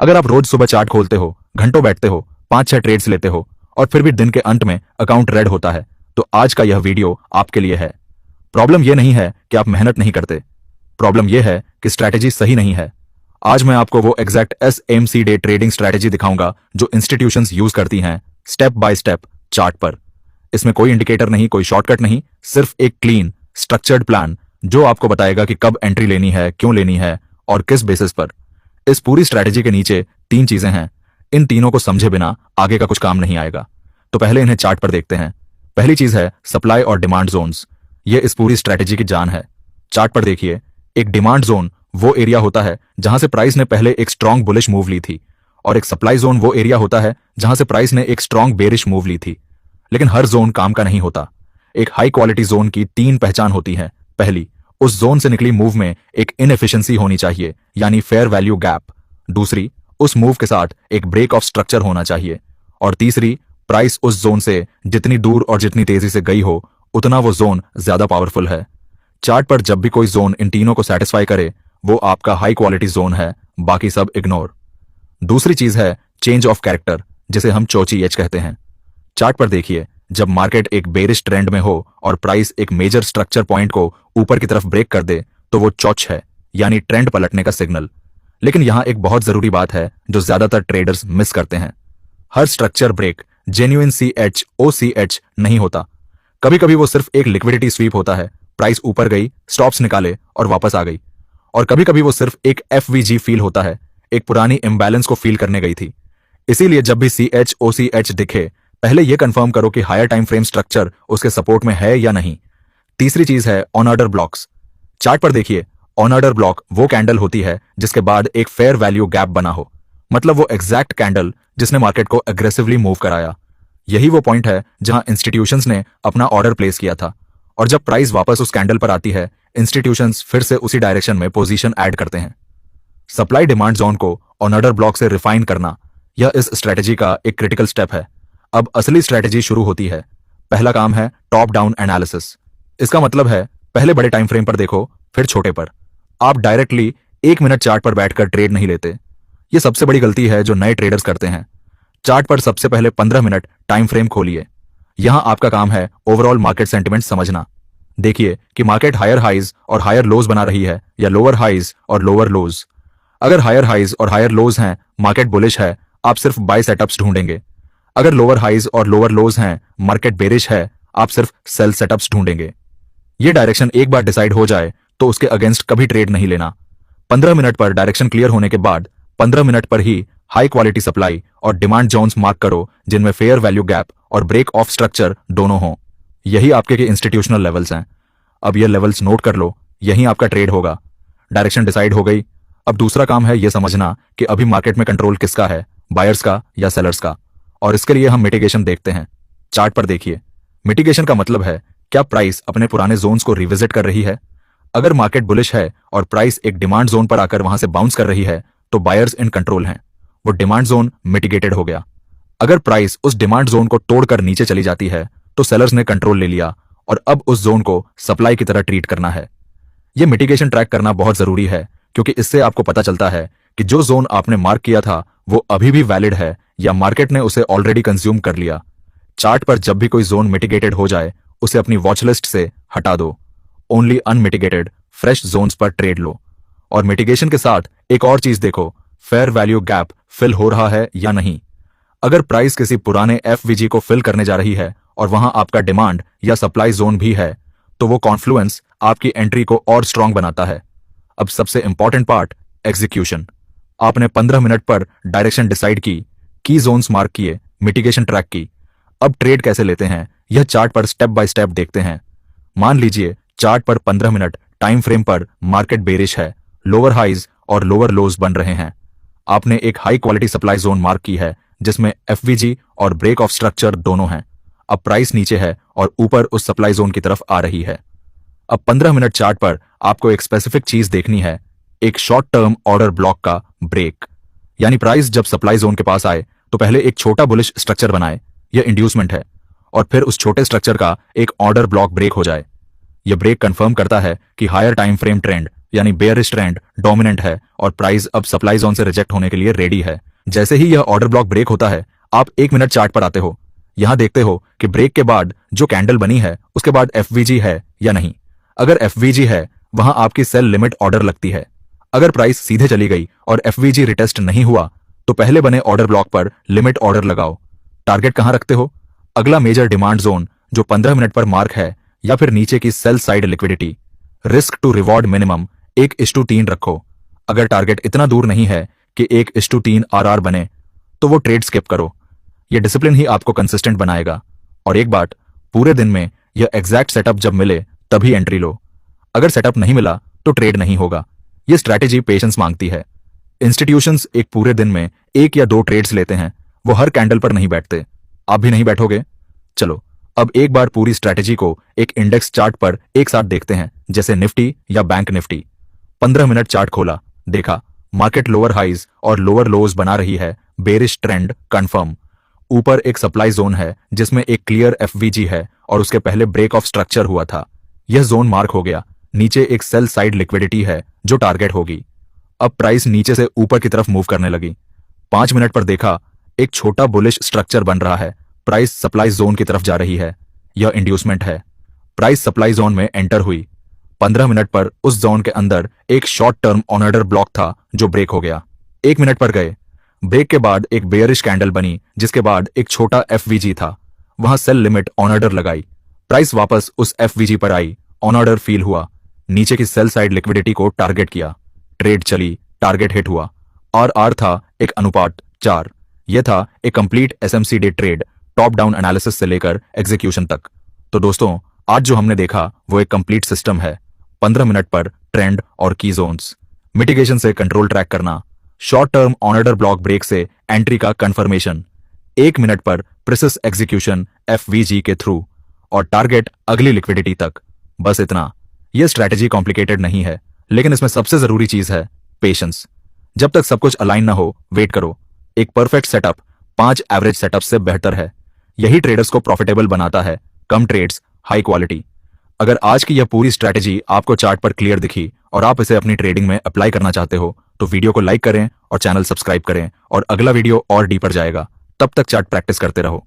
अगर आप रोज सुबह चार्ट खोलते हो, घंटों बैठते हो, 5-6 ट्रेड्स लेते हो और फिर भी दिन के अंत में अकाउंट रेड होता है, तो आज का यह वीडियो आपके लिए है। प्रॉब्लम यह नहीं है कि आप मेहनत नहीं करते, प्रॉब्लम यह है कि स्ट्रैटेजी सही नहीं है। आज मैं आपको वो exact SMC day trading strategy दिखाऊंगा जो इंस्टीट्यूशंस यूज करती हैं स्टेप बाय स्टेप चार्ट पर। इसमें कोई इंडिकेटर नहीं, कोई शॉर्टकट नहीं, सिर्फ एक क्लीन स्ट्रक्चर्ड प्लान जो आपको बताएगा कि कब एंट्री लेनी है, क्यों लेनी है और किस बेसिस पर। इस पूरी स्ट्रैटेजी के नीचे 3 चीजें हैं। इन तीनों को समझे बिना आगे का कुछ काम नहीं आएगा। तो पहले इन्हें चार्ट पर देखते हैं। पहली चीज है सप्लाई और डिमांड जोन्स। ये इस पूरी स्ट्रैटेजी की जान है। चार्ट पर देखिए, एक डिमांड जोन वो एरिया होता है जहां से प्राइस ने पहले एक स्ट्रॉन्ग बुलिश मूव ली थी, और एक सप्लाई जोन वो एरिया होता है जहां से प्राइस ने एक स्ट्रॉन्ग बेरिश मूव ली थी। लेकिन हर जोन काम का नहीं होता। एक हाई क्वालिटी जोन की 3 पहचान होती है। पहली, उस जोन से निकली मूव में एक इनएफिशिएंसी होनी चाहिए, यानी फेयर वैल्यू गैप। दूसरी, उस मूव के साथ एक ब्रेक ऑफ स्ट्रक्चर होना चाहिए। और तीसरी, प्राइस उस जोन से जितनी दूर और जितनी तेजी से गई हो उतना वो जोन ज्यादा पावरफुल है। चार्ट पर जब भी कोई जोन इन तीनों को सेटिस्फाई करे, वो आपका हाई क्वालिटी जोन है, बाकी सब इग्नोर। दूसरी चीज है चेंज ऑफ कैरेक्टर, जिसे हम चोची एच कहते हैं। चार्ट पर देखिए, जब मार्केट एक बेरिश ट्रेंड में हो और प्राइस एक मेजर स्ट्रक्चर पॉइंट को ऊपर की तरफ ब्रेक कर दे, तो वो चौच है, यानी ट्रेंड पलटने का सिग्नल। लेकिन यहां एक बहुत जरूरी बात है जो ज्यादातर ट्रेडर्स मिस करते हैं। हर structure break genuine CH OCH नहीं होता। कभी कभी वो सिर्फ एक लिक्विडिटी स्वीप होता है, प्राइस ऊपर गई, स्टॉप्स निकाले और वापस आ गई। और कभी कभी वो सिर्फ एक FVG फील होता है, एक पुरानी इम्बैलेंस को फील करने गई थी। इसीलिए जब भी CH OCH दिखे, पहले यह कंफर्म करो कि हायर टाइम फ्रेम स्ट्रक्चर उसके सपोर्ट में है या नहीं। तीसरी चीज है ऑन ऑर्डर ब्लॉक्स। चार्ट पर देखिए, ऑन ऑर्डर ब्लॉक वो कैंडल होती है जिसके बाद एक फेयर वैल्यू गैप बना हो, मतलब वो एग्जैक्ट कैंडल जिसने मार्केट को एग्रेसिवली मूव कराया। यही वो पॉइंट है जहां इंस्टीट्यूशंस ने अपना ऑर्डर प्लेस किया था, और जब प्राइस वापस उस कैंडल पर आती है, इंस्टीट्यूशंस फिर से उसी डायरेक्शन में पोजीशन ऐड करते हैं। सप्लाई डिमांड जोन को ऑन ऑर्डर ब्लॉक से रिफाइन करना, यह इस स्ट्रैटेजी का एक क्रिटिकल स्टेप है। अब असली स्ट्रैटेजी शुरू होती है। पहला काम है टॉप डाउन एनालिसिस। इसका मतलब है पहले बड़े टाइम फ्रेम पर देखो, फिर छोटे पर। आप डायरेक्टली 1 मिनट चार्ट पर बैठकर ट्रेड नहीं लेते। यह सबसे बड़ी गलती है जो नए ट्रेडर्स करते हैं। चार्ट पर सबसे पहले 15 मिनट टाइम फ्रेम खोलिए। यहां आपका काम है ओवरऑल मार्केट सेंटिमेंट समझना। देखिए कि मार्केट हायर हाइज और हायर लोज बना रही है या लोअर हाइज और लोअर लोज। अगर हायर हाइज और हायर लोज हैं, मार्केट बुलिश है, आप सिर्फ बाय सेटअप्स ढूंढेंगे। अगर लोअर हाइज और लोअर लोज हैं, मार्केट बेरिश है, आप सिर्फ सेल सेटअप्स ढूंढेंगे। ये डायरेक्शन एक बार डिसाइड हो जाए तो उसके अगेंस्ट कभी ट्रेड नहीं लेना। 15 मिनट पर डायरेक्शन क्लियर होने के बाद 15 मिनट पर ही हाई क्वालिटी सप्लाई और डिमांड जोन्स मार्क करो जिनमें फेयर वैल्यू गैप और ब्रेक ऑफ स्ट्रक्चर दोनों हों। यही आपके के इंस्टीट्यूशनल लेवल्स हैं। अब ये लेवल्स नोट कर लो, यही आपका ट्रेड होगा। डायरेक्शन डिसाइड हो गई। अब दूसरा काम है यह समझना कि अभी मार्केट में कंट्रोल किसका है, बायर्स का या सेलर्स का। और इसके लिए हम मिटिगेशन देखते हैं। चार्ट पर देखिए, मिटिगेशन का मतलब है क्या प्राइस अपने पुराने जोन्स को रिविजिट कर रही है। अगर मार्केट बुलिश है और प्राइस एक डिमांड जोन पर आकर वहां से बाउंस कर रही है, तो बायर्स इन कंट्रोल हैं, वो डिमांड जोन मिटिगेटेड हो गया। अगर प्राइस उस डिमांड जोन को तोड़कर नीचे चली जाती है, तो सेलर्स ने कंट्रोल ले लिया और अब उस जोन को सप्लाई की तरह ट्रीट करना है। यह मिटिगेशन ट्रैक करना बहुत जरूरी है, क्योंकि इससे आपको पता चलता है कि जो जोन आपने मार्क किया था वो अभी भी वैलिड है या मार्केट ने उसे ऑलरेडी कंज्यूम कर लिया। चार्ट पर जब भी कोई जोन मिटिगेटेड हो जाए, उसे अपनी वॉच लिस्ट से हटा दो। ओनली अनमिटिगेटेड फ्रेश जोन्स पर ट्रेड लो। और मिटिगेशन के साथ एक और चीज देखो, फेयर वैल्यू गैप फिल हो रहा है या नहीं। अगर प्राइस किसी पुराने FVG को फिल करने जा रही है और वहां आपका डिमांड या सप्लाई जोन भी है, तो वो कॉन्फ्लुएंस आपकी एंट्री को और स्ट्रांग बनाता है। अब सबसे इंपॉर्टेंट पार्ट, एग्जीक्यूशन। आपने 15 मिनट पर डायरेक्शन डिसाइड की जोन्स मार्क किए, मिटिगेशन ट्रैक की। अब ट्रेड कैसे लेते हैं, यह चार्ट पर स्टेप बाय स्टेप देखते हैं। मान लीजिए चार्ट पर 15 मिनट टाइम फ्रेम पर मार्केट बेरिश है, लोअर हाइज और लोअर लोज बन रहे हैं। आपने एक high quality supply zone mark की है जिसमें FVG और ब्रेक ऑफ स्ट्रक्चर दोनों हैं। अब प्राइस नीचे है और ऊपर उस सप्लाई जोन की तरफ आ रही है। अब 15 मिनट चार्ट पर आपको एक स्पेसिफिक चीज देखनी है, एक शॉर्ट टर्म ऑर्डर ब्लॉक का ब्रेक। यानी प्राइस जब सप्लाई जोन के पास आए तो पहले एक छोटा बुलिश स्ट्रक्चर बनाए, यह इंड्यूसमेंट है, और फिर उस छोटे स्ट्रक्चर का एक ऑर्डर ब्लॉक ब्रेक हो जाए। यह ब्रेक कंफर्म करता है कि हायर टाइम फ्रेम ट्रेंड यानी बेयरिश ट्रेंड डोमिनेंट है और प्राइस अब सप्लाई जोन से रिजेक्ट होने के लिए रेडी है। जैसे ही यह ऑर्डर ब्लॉक ब्रेक होता है, आप 1 मिनट चार्ट पर आते हो। यहां देखते हो कि ब्रेक के बाद जो कैंडल बनी है उसके बाद एफवीजी है या नहीं। अगर एफवीजी है, वहां आपकी सेल लिमिट ऑर्डर लगती है। अगर प्राइस सीधे चली गई और एफवीजी रिटेस्ट नहीं हुआ, तो पहले बने ऑर्डर ब्लॉक पर लिमिट ऑर्डर लगाओ। टारगेट कहां रखते हो? अगला मेजर डिमांड जोन जो 15 मिनट पर मार्क है, या फिर नीचे की sell side liquidity. Risk to reward minimum 1:3 रखो। अगर टारगेट इतना दूर नहीं है कि 1:3 आरआर बने, तो वो ट्रेड स्किप करो। ये डिसिप्लिन ही आपको कंसिस्टेंट बनाएगा। और एक बात, पूरे दिन में यह एग्जैक्ट सेटअप जब मिले तभी एंट्री लो। अगर सेटअप नहीं मिला तो ट्रेड नहीं होगा। यह स्ट्रैटेजी पेशेंस मांगती है। इंस्टीट्यूशंस एक पूरे दिन में 1 या 2 ट्रेड्स लेते हैं, वो हर कैंडल पर नहीं बैठते। आप भी नहीं बैठोगे? चलो अब एक बार पूरी स्ट्रैटेजी को एक इंडेक्स चार्ट पर एक साथ देखते हैं, जैसे निफ्टी या बैंक निफ्टी। 15 मिनट चार्ट खोला, देखा मार्केट लोअर हाइज और लोअर लोज बना रही है। Bearish trend confirm. ऊपर एक सप्लाई जोन है जिसमें एक क्लियर एफवीजी है और उसके पहले ब्रेक ऑफ स्ट्रक्चर हुआ था। यह जोन मार्क हो गया। नीचे एक सेल साइड लिक्विडिटी है जो टारगेट होगी। अब प्राइस नीचे से ऊपर की तरफ मूव करने लगी। 5 मिनट पर देखा एक छोटा बुलिश स्ट्रक्चर बन रहा है। प्राइस सप्लाई जोन की तरफ जा रही है। यह इंड्यूसमेंट है। प्राइस सप्लाई जोन में एंटर हुई। 15 मिनट पर उस जोन के अंदर एक short term on order block था जो ब्रेक हो गया। 1 मिनट पर गए। ब्रेक के बाद एक बेयरिश कैंडल बनी, जिसके बाद एक छोटा एफवीजी था। वहां सेल लिमिट ऑन ऑर्डर लगाई। प्राइस वापस उस एफवीजी पर आई। ऑन ऑर्डर फील हुआ। नीचे की सेल साइड लिक्विडिटी को टारगेट किया। ट्रेड चली, टारगेट हिट हुआ। आर था एक अनुपात 4। यह था एक complete SMCD trade, top down analysis से लेकर एग्जीक्यूशन तक। तो दोस्तों, आज जो हमने देखा वो एक कंप्लीट सिस्टम है। 15 मिनट पर ट्रेंड और की जोन्स, मिटिगेशन से कंट्रोल ट्रैक करना, short term on order block break से एंट्री का कंफर्मेशन, 1 मिनट पर प्रिसिस एग्जीक्यूशन एफवीजी के थ्रू, और टारगेट अगली लिक्विडिटी तक। बस इतना। यह स्ट्रैटेजी कॉम्प्लिकेटेड नहीं है, लेकिन इसमें सबसे जरूरी चीज है पेशेंस। जब तक सब कुछ अलाइन ना हो, वेट करो। एक परफेक्ट सेटअप 5 एवरेज सेटअप से बेहतर है। यही ट्रेडर्स को प्रॉफिटेबल बनाता है। कम ट्रेड्स, हाई क्वालिटी। अगर आज की यह पूरी स्ट्रैटेजी आपको चार्ट पर क्लियर दिखी और आप इसे अपनी ट्रेडिंग में अप्लाई करना चाहते हो, तो वीडियो को लाइक करें और चैनल सब्सक्राइब करें, और अगला वीडियो और डीपर जाएगा। तब तक चार्ट प्रैक्टिस करते रहो।